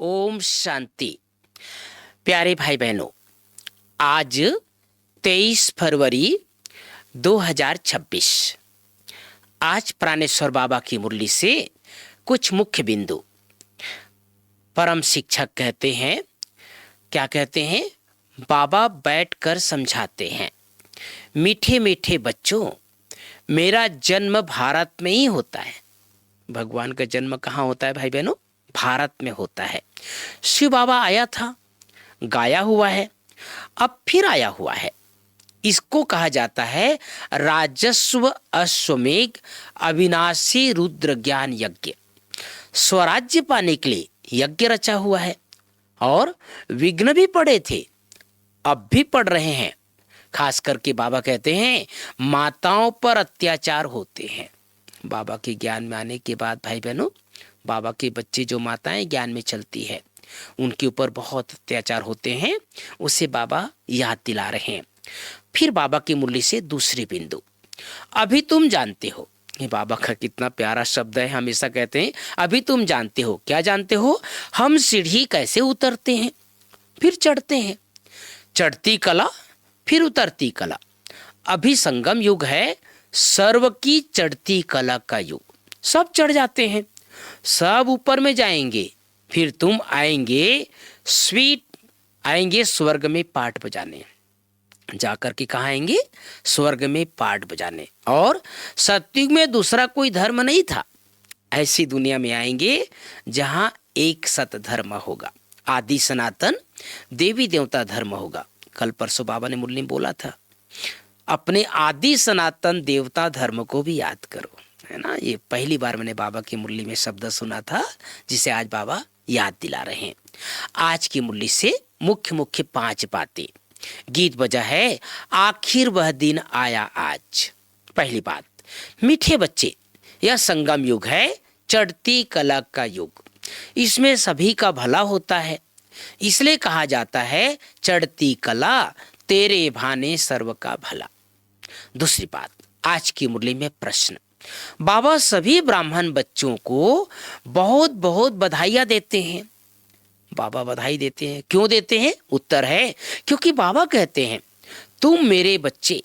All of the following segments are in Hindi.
ओम शांति। प्यारे भाई बहनों, आज 23 फरवरी 2026। आज प्राणेश्वर बाबा की मुरली से कुछ मुख्य बिंदु। परम शिक्षक कहते हैं, क्या कहते हैं? बाबा बैठकर समझाते हैं, मीठे मीठे बच्चों, मेरा जन्म भारत में ही होता है। भगवान का जन्म कहाँ होता है भाई बहनों? भारत में होता है। शिव बाबा आया था, गाया हुआ है, अब फिर आया हुआ है। इसको कहा जाता है राजस्व अश्वमेघ अविनाशी रुद्र ज्ञान यज्ञ। स्वराज्य पाने के लिए यज्ञ रचा हुआ है और विघ्न भी पड़े थे, अब भी पड़ रहे हैं। खास करके बाबा कहते हैं माताओं पर अत्याचार होते हैं। बाबा के ज्ञान में आने के बाद भाई बहनों, बाबा के बच्चे जो माताएं ज्ञान में चलती है उनके ऊपर बहुत अत्याचार होते हैं, उसे बाबा याद दिला रहे हैं। फिर बाबा की मुरली से दूसरी बिंदु, अभी तुम जानते हो। ये बाबा का कितना प्यारा शब्द है। हमेशा कहते हैं अभी तुम जानते हो। क्या जानते हो? हम सीढ़ी कैसे उतरते हैं फिर चढ़ते हैं। चढ़ती कला फिर उतरती कला। अभी संगम युग है, सर्व की चढ़ती कला का युग। सब चढ़ जाते हैं, सब ऊपर में जाएंगे, फिर तुम आएंगे स्वर्ग में पाठ बजाने। जाकर के कहाँ आएंगे? स्वर्ग में पाठ बजाने। और सतयुग में दूसरा कोई धर्म नहीं था, ऐसी दुनिया में आएंगे जहां एक सत धर्म होगा, आदि सनातन देवी देवता धर्म होगा। कल परसों बाबा ने मुरली में बोला था, अपने आदि सनातन देवता धर्म को भी याद करो, है ना। ये पहली बार मैंने बाबा की मुरली में शब्द सुना था, जिसे आज बाबा याद दिला रहे हैं। आज की मुरली से मुख्य मुख्य 5 बातें। गीत बजा है आखिर वह दिन आया आज। पहली बात, मीठे बच्चे, यह संगम युग है, चढ़ती कला का युग। इसमें सभी का भला होता है, इसलिए कहा जाता है चढ़ती कला तेरे भाने सर्व का भला। दूसरी बात, आज की मुरली में प्रश्न। बाबा सभी ब्राह्मण बच्चों को बहुत बहुत बधाइयां देते हैं। बाबा बधाई देते हैं, क्यों देते हैं? उत्तर है क्योंकि बाबा कहते हैं तुम मेरे बच्चे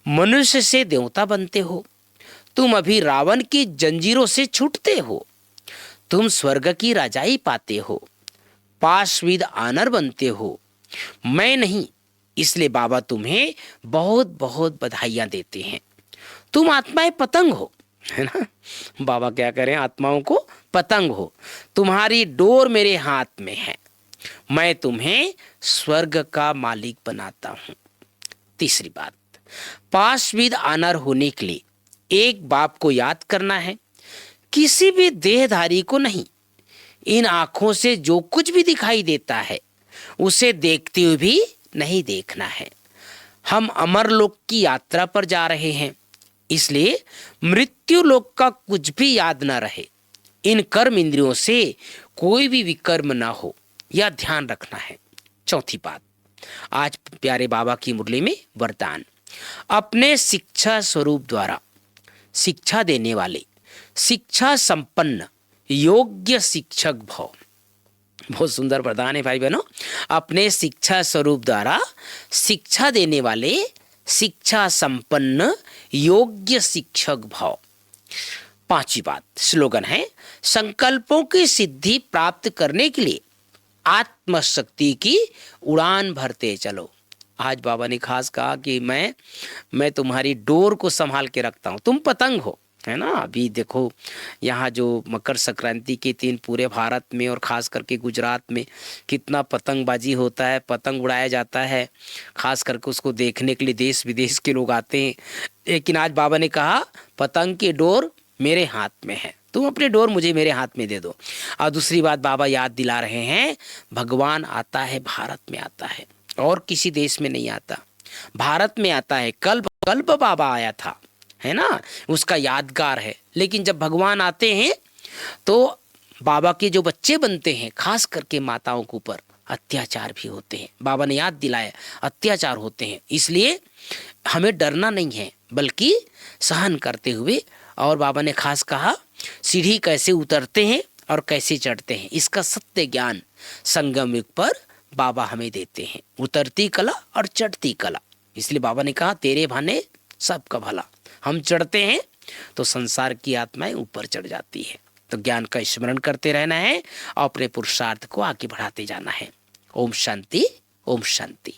मनुष्य से देवता बनते हो, तुम अभी रावण की जंजीरों से छूटते हो, तुम स्वर्ग की राजाई पाते हो, पाशविद आनर बनते हो, मैं नहीं। इसलिए बाबा तुम्हें बहुत बहुत बधाइयां देते हैं। तुम आत्माएं पतंग हो, है ना। बाबा क्या करें? आत्माओं को पतंग हो, तुम्हारी डोर मेरे हाथ में है, मैं तुम्हें स्वर्ग का मालिक बनाता हूं। तीसरी बात, पाशविद आनर होने के लिए एक बाप को याद करना है, किसी भी देहधारी को नहीं। इन आंखों से जो कुछ भी दिखाई देता है उसे देखते हुए भी नहीं देखना है। हम अमरलोक की यात्रा पर जा रहे हैं, इसलिए मृत्यु लोक का कुछ भी याद ना रहे। इन कर्म इंद्रियों से कोई भी विकर्म ना हो, यह ध्यान रखना है। चौथी बात, आज प्यारे बाबा की मुरली में वरदान। अपने शिक्षा स्वरूप द्वारा शिक्षा देने वाले शिक्षा संपन्न योग्य शिक्षक भव। बहुत सुंदर वरदान है भाई बहनों। अपने शिक्षा स्वरूप द्वारा शिक्षा देने वाले शिक्षा संपन्न योग्य शिक्षक भव। पांचवी बात, स्लोगन है संकल्पों की सिद्धि प्राप्त करने के लिए आत्मशक्ति की उड़ान भरते चलो। आज बाबा ने खास कहा कि मैं तुम्हारी डोर को संभाल के रखता हूं, तुम पतंग हो, है ना। अभी देखो यहाँ जो मकर संक्रांति के दिन पूरे भारत में और खास करके गुजरात में कितना पतंगबाजी होता है, पतंग उड़ाया जाता है। खास करके उसको देखने के लिए देश विदेश के लोग आते हैं। लेकिन आज बाबा ने कहा पतंग की डोर मेरे हाथ में है, तुम अपने डोर मुझे मेरे हाथ में दे दो। और दूसरी बात बाबा याद दिला रहे हैं, भगवान आता है भारत में आता है, और किसी देश में नहीं आता, भारत में आता है। कल बाबा आया था, है ना, उसका यादगार है। लेकिन जब भगवान आते हैं तो बाबा के जो बच्चे बनते हैं, खास करके माताओं के ऊपर अत्याचार भी होते हैं। बाबा ने याद दिलाया अत्याचार होते हैं, इसलिए हमें डरना नहीं है बल्कि सहन करते हुए। और बाबा ने खास कहा सीढ़ी कैसे उतरते हैं, और कैसे चढ़ते हैं, इसका सत्य ज्ञान संगम युग पर बाबा हमें देते हैं। उतरती कला और चढ़ती कला, इसलिए बाबा ने कहा तेरे भाने सबका भला। हम चढ़ते हैं तो संसार की आत्माएं ऊपर चढ़ जाती है। तो ज्ञान का स्मरण करते रहना है और अपने पुरुषार्थ को आगे बढ़ाते जाना है। ओम शांति, ओम शांति।